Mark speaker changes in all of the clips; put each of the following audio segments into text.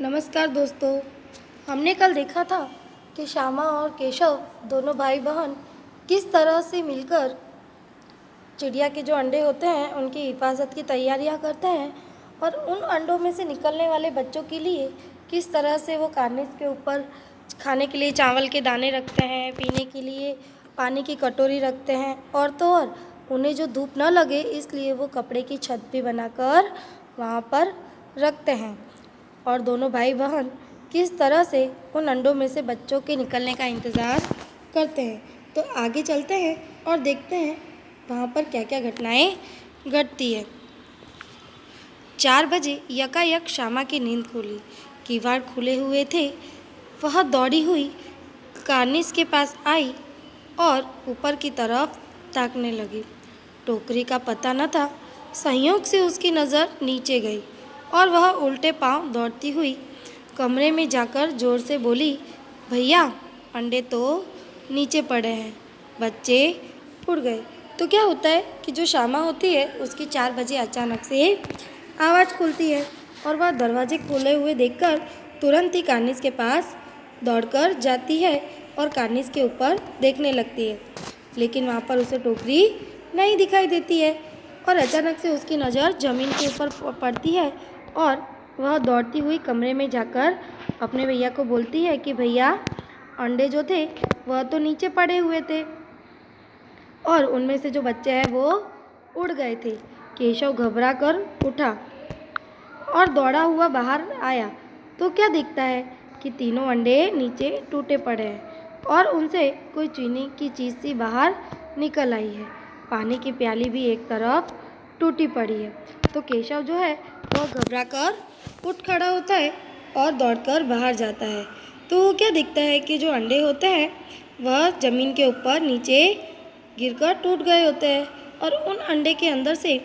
Speaker 1: नमस्कार दोस्तों। हमने कल देखा था कि श्यामा और केशव दोनों भाई बहन किस तरह से मिलकर चिड़िया के जो अंडे होते हैं उनकी हिफाजत की तैयारियां करते हैं और उन अंडों में से निकलने वाले बच्चों के लिए किस तरह से वो कार्निस के ऊपर खाने के लिए चावल के दाने रखते हैं, पीने के लिए पानी की कटोरी रखते हैं और तो और उन्हें जो धूप न लगे इसलिए वो कपड़े की छत भी बनाकर वहाँ पर रखते हैं। और दोनों भाई बहन किस तरह से उन अंडों में से बच्चों के निकलने का इंतज़ार करते हैं। तो आगे चलते हैं और देखते हैं वहाँ पर क्या क्या घटनाएं घटती है। 4 बजे यकायक श्यामा की नींद खुली। किवाड़ खुले हुए थे। वह दौड़ी हुई कार्निस के पास आई और ऊपर की तरफ ताकने लगी। टोकरी का पता न था। संयोग से उसकी नज़र नीचे गई और वह उल्टे पांव दौड़ती हुई कमरे में जाकर ज़ोर से बोली, भैया अंडे तो नीचे पड़े हैं। बच्चे उड़ गए। तो क्या होता है कि जो श्यामा होती है उसकी 4 बजे अचानक से आवाज़ खुलती है और वह दरवाजे खोले हुए देखकर तुरंत ही कार्निस के पास दौड़कर जाती है और कार्निस के ऊपर देखने लगती है। लेकिन वहाँ पर उसे टोकरी नहीं दिखाई देती है और अचानक से उसकी नज़र ज़मीन के ऊपर पड़ती है और वह दौड़ती हुई कमरे में जाकर अपने भैया को बोलती है कि भैया अंडे जो थे वह तो नीचे पड़े हुए थे और उनमें से जो बच्चे हैं वो उड़ गए थे। केशव घबरा कर उठा और दौड़ा हुआ बाहर आया तो क्या दिखता है कि तीनों अंडे नीचे टूटे पड़े हैं और उनसे कोई चीनी की चीज़ सी बाहर निकल आई है। पानी की प्याली भी एक तरफ टूटी पड़ी है। तो केशव जो है वह घबरा कर उठ खड़ा होता है और दौड़कर बाहर जाता है। तो क्या दिखता है कि जो अंडे होते हैं वह ज़मीन के ऊपर नीचे गिरकर टूट गए होते हैं और उन अंडे के अंदर से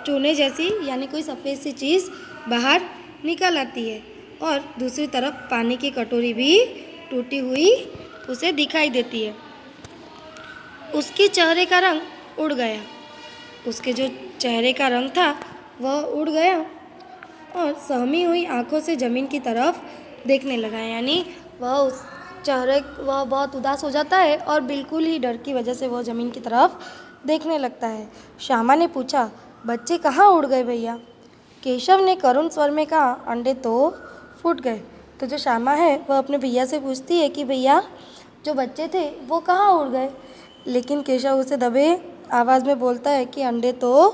Speaker 1: चूने जैसी यानी कोई सफ़ेद सी चीज़ बाहर निकल आती है और दूसरी तरफ पानी की कटोरी भी टूटी हुई उसे दिखाई देती है। उसके चेहरे का रंग उड़ गया। उसके जो चेहरे का रंग था वह उड़ गया और सहमी हुई आंखों से ज़मीन की तरफ देखने लगा। यानी वह बहुत उदास हो जाता है और बिल्कुल ही डर की वजह से वह ज़मीन की तरफ देखने लगता है। श्यामा ने पूछा, बच्चे कहाँ उड़ गए भैया? केशव ने करुण स्वर में कहा, अंडे तो फूट गए। तो जो श्यामा है वह अपने भैया से पूछती है कि भैया जो बच्चे थे वो कहाँ उड़ गए? लेकिन केशव उसे दबे आवाज़ में बोलता है कि अंडे तो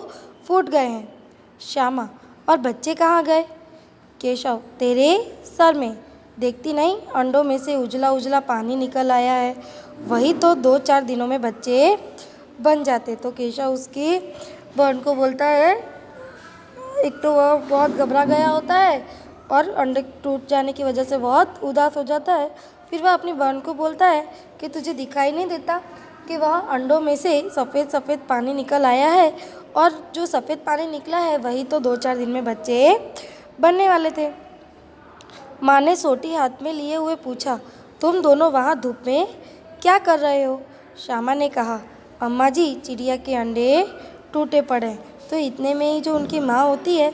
Speaker 1: फूट गए हैं। श्यामा, और बच्चे कहाँ गए? केशव, तेरे सर में देखती नहीं अंडों में से उजला उजला पानी निकल आया है। वही तो 2-4 दिनों में बच्चे बन जाते। तो केशव उसकी बहन को बोलता है, एक तो वह बहुत घबरा गया होता है और अंडे टूट जाने की वजह से बहुत उदास हो जाता है। फिर वह अपनी बहन को बोलता है कि तुझे दिखाई नहीं देता कि वह अंडों में से सफ़ेद सफ़ेद पानी निकल आया है और जो सफ़ेद पानी निकला है वही तो 2-4 दिन में बच्चे बनने वाले थे। माँ ने सोटी हाथ में लिए हुए पूछा, तुम दोनों वहाँ धूप में क्या कर रहे हो? श्यामा ने कहा, अम्मा जी चिड़िया के अंडे टूटे पड़े। तो इतने में ही जो उनकी माँ होती है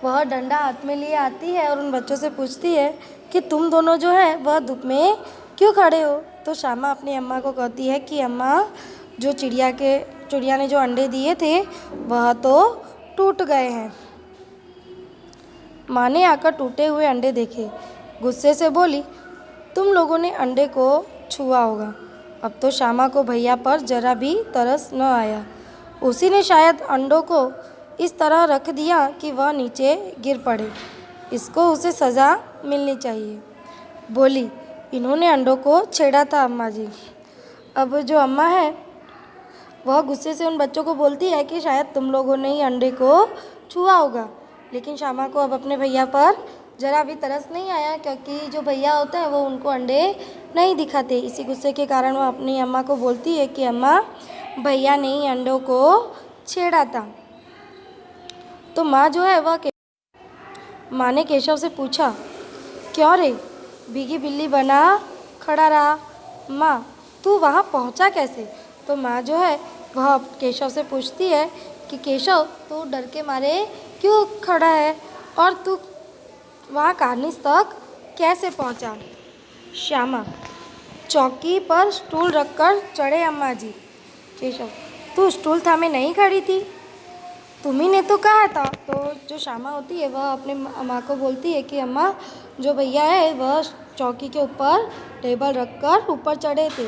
Speaker 1: वह डंडा हाथ में लिए आती है और उन बच्चों से पूछती है कि तुम दोनों जो है वह धूप में क्यों खड़े हो? तो श्यामा अपनी अम्मा को कहती है कि अम्मा जो चिड़िया ने जो अंडे दिए थे वह तो टूट गए हैं। माँ ने आकर टूटे हुए अंडे देखे, गुस्से से बोली, तुम लोगों ने अंडे को छुआ होगा। अब तो श्यामा को भैया पर जरा भी तरस न आया। उसी ने शायद अंडों को इस तरह रख दिया कि वह नीचे गिर पड़े। इसको उसे सज़ा मिलनी चाहिए। बोली, इन्होंने अंडों को छेड़ा था अम्मा जी। अब जो अम्मा है वह गुस्से से उन बच्चों को बोलती है कि शायद तुम लोगों ने ही अंडे को छुआ होगा। लेकिन श्यामा को अब अपने भैया पर ज़रा भी तरस नहीं आया क्योंकि जो भैया होता है वो उनको अंडे नहीं दिखाते। इसी गुस्से के कारण वह अपनी अम्मा को बोलती है कि अम्मा भैया ने ही अंडों को छेड़ा था। तो माँ जो है माँ ने केशव से पूछा, क्यों रे भीगी बिल्ली बना खड़ा रहा? माँ, तू वहाँ पहुँचा कैसे? तो माँ जो है वह केशव से पूछती है कि केशव तू डर के मारे क्यों खड़ा है और तू वहाँ कार्निस तक कैसे पहुँचा? श्यामा, चौकी पर स्टूल रखकर चढ़े अम्मा जी। केशव, तू स्टूल थामे नहीं खड़ी थी, तुम्ही ने तो कहा था। तो जो श्यामा होती है वह अपने माँ को बोलती है कि अम्मा, जो भैया है वह चौकी के ऊपर टेबल रखकर ऊपर चढ़े थे।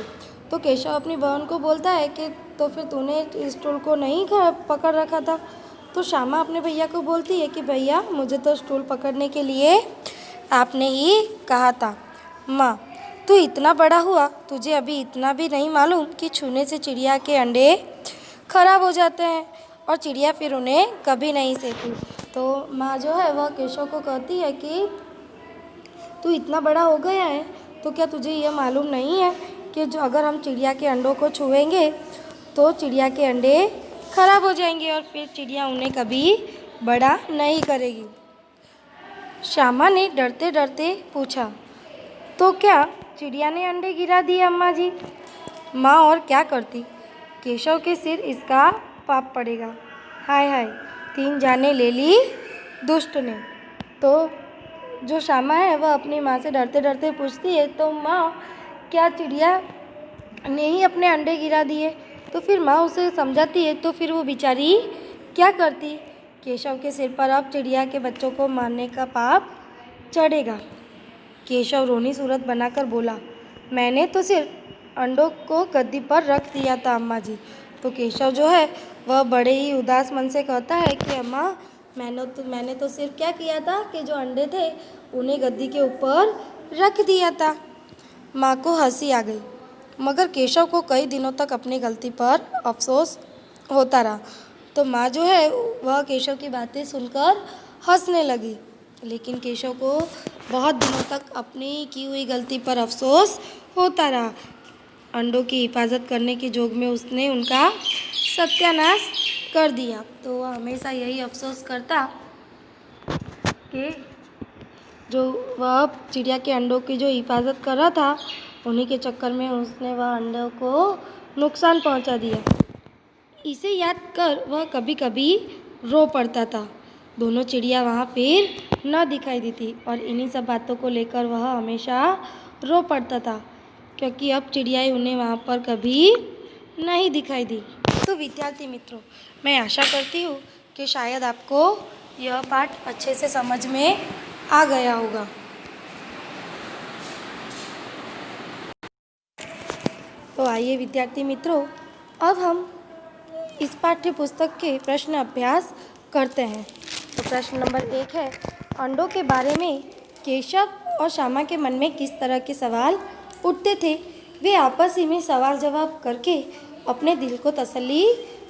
Speaker 1: तो केशव अपनी बहन को बोलता है कि तो फिर तूने इस स्टूल को नहीं पकड़ रखा था। तो श्यामा अपने भैया को बोलती है कि भैया, मुझे तो स्टूल पकड़ने के लिए आपने ही कहा था। माँ, तू इतना बड़ा हुआ, तुझे अभी इतना भी नहीं मालूम कि छूने से चिड़िया के अंडे खराब हो जाते हैं और चिड़िया फिर उन्हें कभी नहीं सेती। तो माँ जो है वह केशव को कहती है कि तू इतना बड़ा हो गया है तो क्या तुझे यह मालूम नहीं है कि जो अगर हम चिड़िया के अंडों को छुएंगे तो चिड़िया के अंडे खराब हो जाएंगे और फिर चिड़िया उन्हें कभी बड़ा नहीं करेगी। श्यामा ने डरते डरते पूछा, तो क्या चिड़िया ने अंडे गिरा दिए अम्मा जी? माँ और क्या करती, केशव के सिर इसका पाप पड़ेगा। हाय हाय, 3 जाने ले ली दुष्ट ने। तो जो श्यामा है वह अपनी माँ से डरते डरते पूछती है, तो माँ, क्या चिड़िया ने ही अपने अंडे गिरा दिए? तो फिर माँ उसे समझाती है, तो फिर वो बेचारी क्या करती? केशव के सिर पर अब चिड़िया के बच्चों को मारने का पाप चढ़ेगा। केशव रोनी सूरत बनाकर बोला, मैंने तो सिर्फ अंडों को गद्दी पर रख दिया था अम्मा जी। तो केशव जो है वह बड़े ही उदास मन से कहता है कि अम्मा, मैंने तो सिर्फ क्या किया था कि जो अंडे थे उन्हें गद्दी के ऊपर रख दिया था। माँ को हंसी आ गई, मगर केशव को कई दिनों तक अपनी गलती पर अफसोस होता रहा। तो माँ जो है वह केशव की बातें सुनकर हंसने लगी, लेकिन केशव को बहुत दिनों तक अपनी की हुई गलती पर अफसोस होता रहा। अंडों की हिफाजत करने की जोग में उसने उनका सत्यानाश कर दिया। तो वह हमेशा यही अफसोस करता कि जो वह चिड़िया के अंडों की जो हिफाजत कर रहा था, उन्हीं के चक्कर में उसने वह अंडों को नुकसान पहुंचा दिया। इसे याद कर वह कभी कभी रो पड़ता था। दोनों चिड़िया वहाँ फिर न दिखाई देती और इन्हीं सब बातों को लेकर वह हमेशा रो पड़ता था, क्योंकि अब चिड़ियाएँ उन्हें वहाँ पर कभी नहीं दिखाई दी। तो विद्यार्थी मित्रों, मैं आशा करती हूँ कि शायद आपको यह पाठ अच्छे से समझ में आ गया होगा। तो आइए विद्यार्थी मित्रों, अब हम इस पाठ्य पुस्तक के प्रश्न अभ्यास करते हैं। तो प्रश्न नंबर 1 है, अंडों के बारे में केशव और श्यामा के मन में किस तरह के सवाल उठते थे? वे आपस ही में सवाल जवाब करके अपने दिल को तसल्ली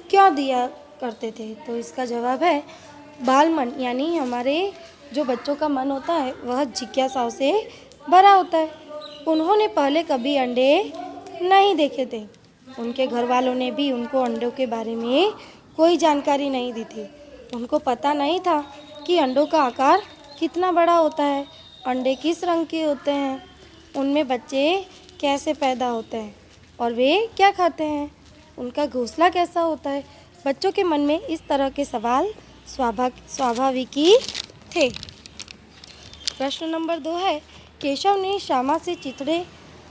Speaker 1: क्यों दिया करते थे? तो इसका जवाब है बाल मन, यानी हमारे जो बच्चों का मन होता है वह जिज्ञासाओं से भरा होता है। उन्होंने पहले कभी अंडे नहीं देखे थे। उनके घर वालों ने भी उनको अंडों के बारे में कोई जानकारी नहीं दी थी। उनको पता नहीं था कि अंडों का आकार कितना बड़ा होता है, अंडे किस रंग के होते हैं, उनमें बच्चे कैसे पैदा होते हैं और वे क्या खाते हैं, उनका घोंसला कैसा होता है। बच्चों के मन में इस तरह के सवाल स्वाभाविक ही थे। प्रश्न नंबर 2 है, केशव ने श्यामा से चिथड़े,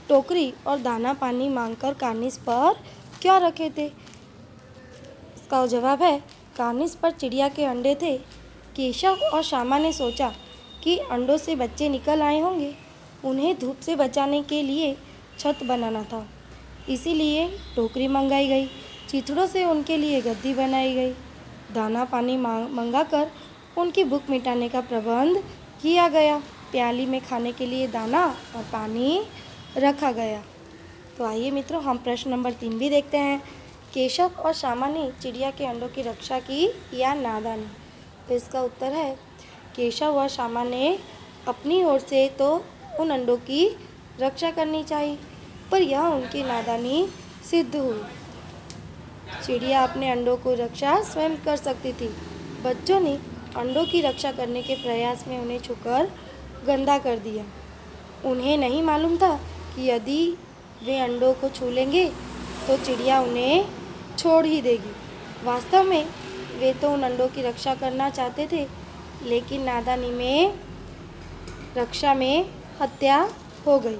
Speaker 1: टोकरी और दाना पानी मांगकर कार्निस पर क्यों रखे थे? इसका जवाब है कार्निस पर चिड़िया के अंडे थे। केशव और श्यामा ने सोचा कि अंडों से बच्चे निकल आए होंगे, उन्हें धूप से बचाने के लिए छत बनाना था, इसीलिए टोकरी मंगाई गई, चिथड़ों से उनके लिए गद्दी बनाई गई, दाना पानी मंगाकर उनकी भूख मिटाने का प्रबंध किया गया, प्याली में खाने के लिए दाना और पानी रखा गया। तो आइए मित्रों, हम प्रश्न नंबर 3 भी देखते हैं। केशव और श्यामा ने चिड़िया के अंडों की रक्षा की या नादानी? तो इसका उत्तर है केशव और श्यामा ने अपनी ओर से तो उन अंडों की रक्षा करनी चाहिए, पर यह उनकी नादानी सिद्ध हुई। चिड़िया अपने अंडों को रक्षा स्वयं कर सकती थी। बच्चों ने अंडों की रक्षा करने के प्रयास में उन्हें छूकर गंदा कर दिया। उन्हें नहीं मालूम था कि यदि वे अंडों को छू लेंगे तो चिड़िया उन्हें छोड़ ही देगी। वास्तव में वे तो उन अंडों की रक्षा करना चाहते थे, लेकिन नादानी में रक्षा में हत्या हो गई।